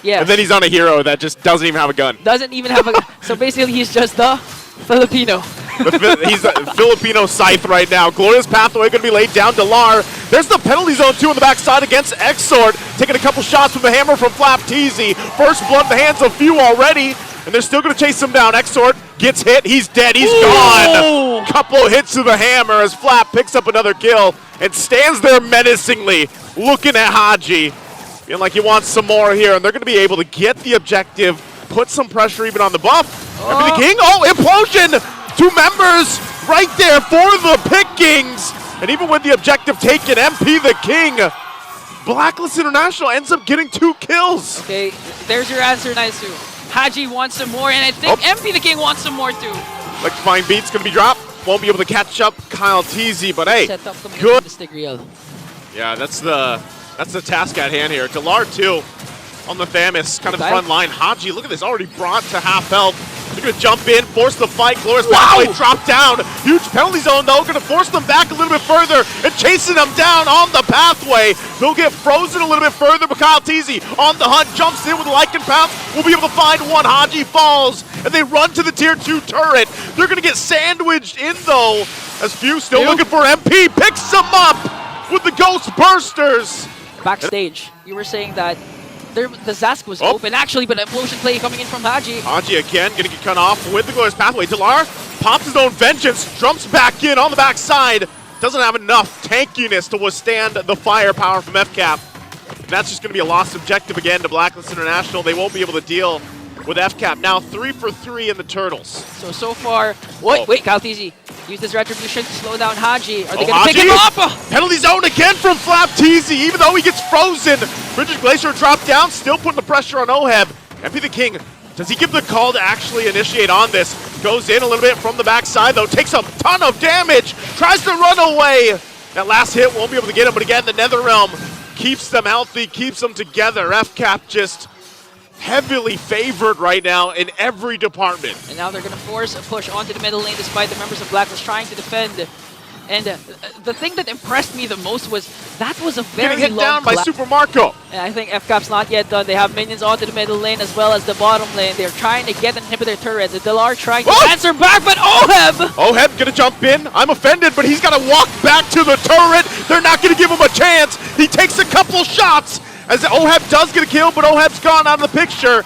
Yes. And then he's on a hero that just doesn't even have a gun. Doesn't even have a gun. So basically, he's just the Filipino. He's a Filipino scythe right now. Glorious Pathway going to be laid down. Delar. There's the penalty zone, too, on the backside against Exort. Taking a couple shots with the hammer from Flapteasy. First blood in the hands of few already. And they're still going to chase him down. Exort gets hit. He's dead. He's gone. Couple hits of the hammer as Flap picks up another kill and stands there menacingly looking at Haji. Feeling like he wants some more here. And they're going to be able to get the objective, put some pressure even on the buff. MP the King. Oh, implosion. 2 members right there for the pickings. And even with the objective taken, MP the King, Blacklist International ends up getting 2 kills. Okay, there's your answer, Naisu. Haji wants some more, and I think MP the King wants some more too. Electrifying Beat's going to be dropped. Won't be able to catch up Kyletzy, but hey, Set up good. Mystic Real. Yeah, that's the task at hand here. Delar too on the Thamus, kind of front line. Haji, look at this, already brought to half health. They're going to jump in, force the fight. Glorious Pathway drop down. Huge penalty zone, though. Going to force them back a little bit further and chasing them down on the pathway. They'll get frozen a little bit further, but Kyletzy on the hunt, jumps in with a Lycan Pounce. We'll be able to find one. Haji falls, and they run to the tier 2 turret. They're going to get sandwiched in, though, as Few still looking for MP. Picks them up with the Ghost Bursters. Backstage, you were saying that the Zask was open, actually, but implosion play coming in from Haji. Haji again, going to get cut off with the Glorious Pathway. Delar pops his own vengeance, jumps back in on the backside. Doesn't have enough tankiness to withstand the firepower from FCAP. And that's just going to be a lost objective again to Blacklist International. They won't be able to deal with FCAP. Now 3 for 3 in the Turtles. So far, wait, Kyletzy. Use this retribution to slow down Haji. Are they going to pick him up? Penalty zone again from Flapteasy, even though he gets frozen. Frigid Glacier dropped down, still putting the pressure on Oheb. MP the King, does he give the call to actually initiate on this? Goes in a little bit from the backside, though, takes a ton of damage, tries to run away. That last hit won't be able to get him, but again, the Netherrealm keeps them healthy, keeps them together. FCAP just heavily favored right now in every department. And now they're going to force a push onto the middle lane despite the members of Blacklist trying to defend. And the thing that impressed me the most was that was a very getting hit down by Super Marco. And I think FCAP's not yet done. They have minions onto the middle lane as well as the bottom lane. They're trying to get an inhibitor turret. The Delar trying to answer back, but Oheb! Oheb gonna jump in. I'm offended, but he's gotta walk back to the turret. They're not gonna give him a chance. He takes a couple shots as Oheb does get a kill, but Oheb's gone out of the picture.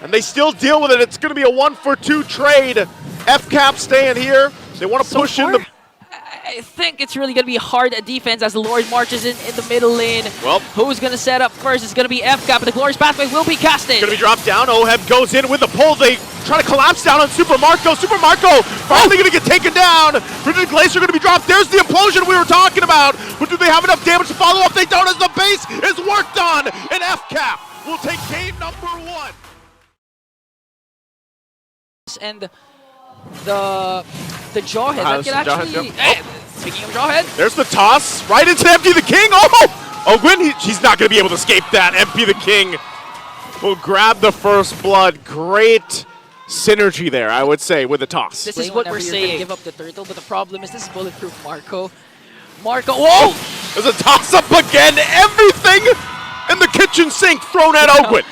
And they still deal with it. It's gonna be a 1-for-2 trade. FCAP staying here. They want to push in the... I think it's really going to be hard at defense as the Lord marches in the middle lane. Well, who's going to set up first? It's going to be FCAP, but the Glorious Pathway will be casted. Going to be dropped down. Oheb goes in with the pull. They try to collapse down on Super Marco. Super Marco finally going to get taken down. Frigid Glacier going to be dropped. There's the implosion we were talking about. But do they have enough damage to follow up? They don't, as the base is worked on. And FCAP will take game number 1. And the Jawhead, that can actually... Speaking of Jawhead. There's the toss, right into MP the King. Oh, Gwen, she's not going to be able to escape that. MP the King will grab the first blood. Great synergy there, I would say, with the toss. This is what we're saying. Give up the turtle, but the problem is this is bulletproof Marco. Whoa! There's a toss-up again. Everything in the kitchen sink thrown at Oakwood.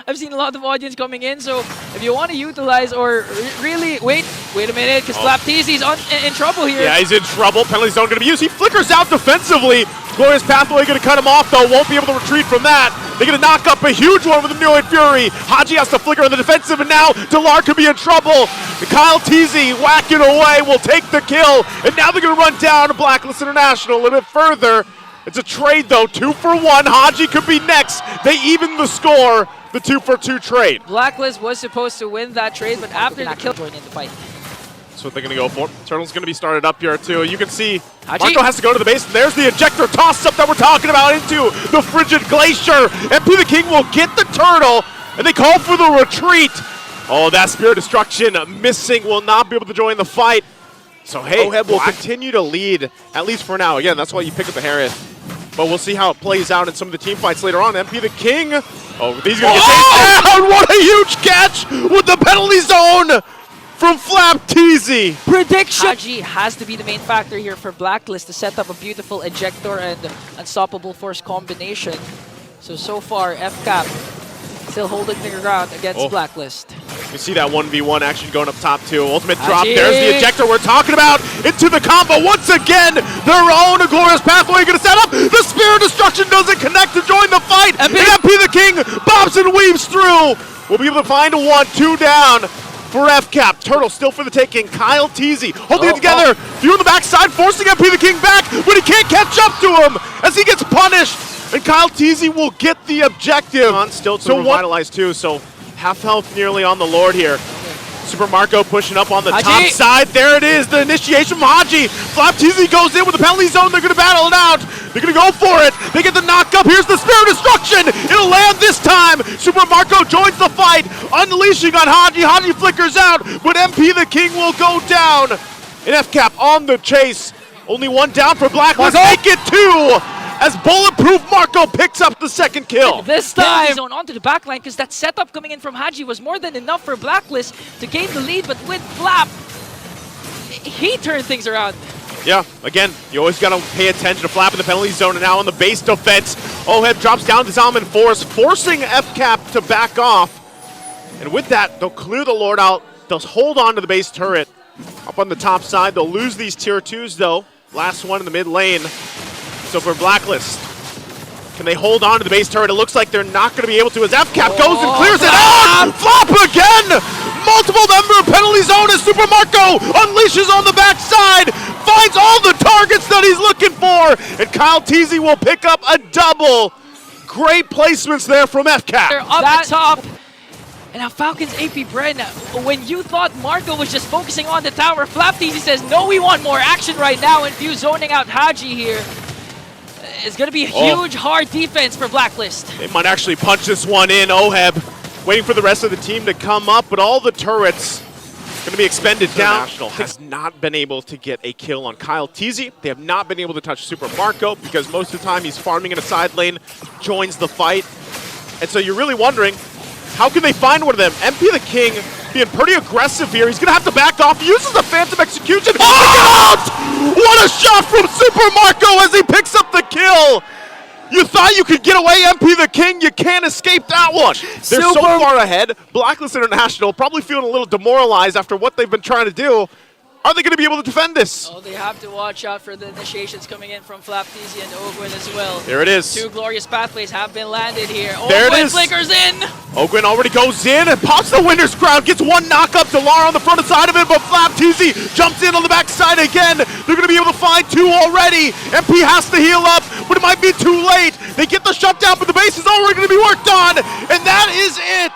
I've seen a lot of audience coming in, so if you want to utilize or really wait a minute, because Flapteasy's in trouble here. Yeah, he's in trouble. Penalty zone going to be used. He flickers out defensively. Glorious Pathway going to cut him off, though. Won't be able to retreat from that. They're going to knock up a huge one with the Neoid Fury. Haji has to flicker on the defensive, and now Delar could be in trouble. Kyletzy whacking away will take the kill, and now they're going to run down to Blacklist International a little bit further. It's a trade, though. 2 for 1. Haji could be next. They even the score. The 2-for-2 trade. Blacklist was supposed to win that trade, but after the kill, join in the fight. That's what they're going to go for. Turtle's going to be started up here, too. You can see Marco has to go to the base. And there's the ejector toss-up that we're talking about into the Frigid Glacier. MP the King will get the turtle, and they call for the retreat. Oh, that Spirit Destruction missing, will not be able to join the fight. So, hey, Oheb will continue to lead, at least for now. Again, that's why you pick up the Harriet. But we'll see how it plays out in some of the team fights later on. MP the King. Oh, he's going to get chased down. What a huge catch with the penalty zone from Flapteasy. Prediction. Haji has to be the main factor here for Blacklist to set up a beautiful ejector and unstoppable force combination. So far, FCAP Still holding their ground against Blacklist. You see that 1v1 action going up top too. Ultimate drop. Haji. There's the ejector we're talking about. Into the combo once again. Their own glorious pathway going to set up. The Spear of Destruction doesn't connect to join the fight. And MP the King bobs and weaves through. We'll be able to find a 1-2 down for FCAP. Turtle still for the taking. Kyletzy holding it together. View on the backside, forcing MP the King back, but he can't catch up to him as he gets punished. And Kyletzy will get the objective. Still to revitalize too, so half health nearly on the Lord here. Super Marco pushing up on the top side. There it is, the initiation from Haji. Flapteezy goes in with the penalty zone. They're going to battle it out. They're going to go for it. They get the knock up. Here's the Spear of Destruction. It'll land this time. Super Marco joins the fight, unleashing on Haji. Haji flickers out, but MP the King will go down. And FCAP on the chase. Only one down for Blacklist. Make it two, as Bulletproof Marco picks up the second kill. This time, zone onto the backline because that setup coming in from Haji was more than enough for Blacklist to gain the lead, but with Flap, he turned things around. Yeah, again, you always got to pay attention to Flap in the penalty zone, and now on the base defense. Oheb drops down to Zalman Force, forcing FCAP to back off. And with that, they'll clear the Lord out. They'll hold on to the base turret. Up on the top side, they'll lose these tier 2s though. Last one in the mid lane. So for Blacklist, can they hold on to the base turret? It looks like they're not going to be able to as FCAP goes and clears it out! Flop again! Multiple member penalty zone as Super Marco unleashes on the backside, finds all the targets that he's looking for, and Kyletzy will pick up a double. Great placements there from FCAP. They're up top. And now Falcons apbren, when you thought Marco was just focusing on the tower, Flapteezy says, no, we want more action right now, and Few zoning out Haji here. It's going to be a huge, hard defense for Blacklist. They might actually punch this one in. Oheb waiting for the rest of the team to come up, but all the turrets going to be expended down. National has not been able to get a kill on Kyletzy. They have not been able to touch Super Marco because most of the time he's farming in a side lane, joins the fight. And so you're really wondering, how can they find one of them? MP the King being pretty aggressive here. He's going to have to back off. He uses the Phantom Execution. Oh! What a shot from Super Marco as he picks up the kill. You thought you could get away, MP the King. You can't escape that one. They're so far ahead. Blacklist International probably feeling a little demoralized after what they've been trying to do. Are they going to be able to defend this? Oh, they have to watch out for the initiations coming in from Flapteezy and Ogwin as well. There it is. Two glorious pathways have been landed here. There it is. Flickers in. Ogwin already goes in and pops the winner's crown. Gets one knock up to Lara on the front side of it, but Flapteezy jumps in on the back side again. They're going to be able to find two already. MP has to heal up, but it might be too late. They get the shutdown, but the base is already going to be worked on, and that is it.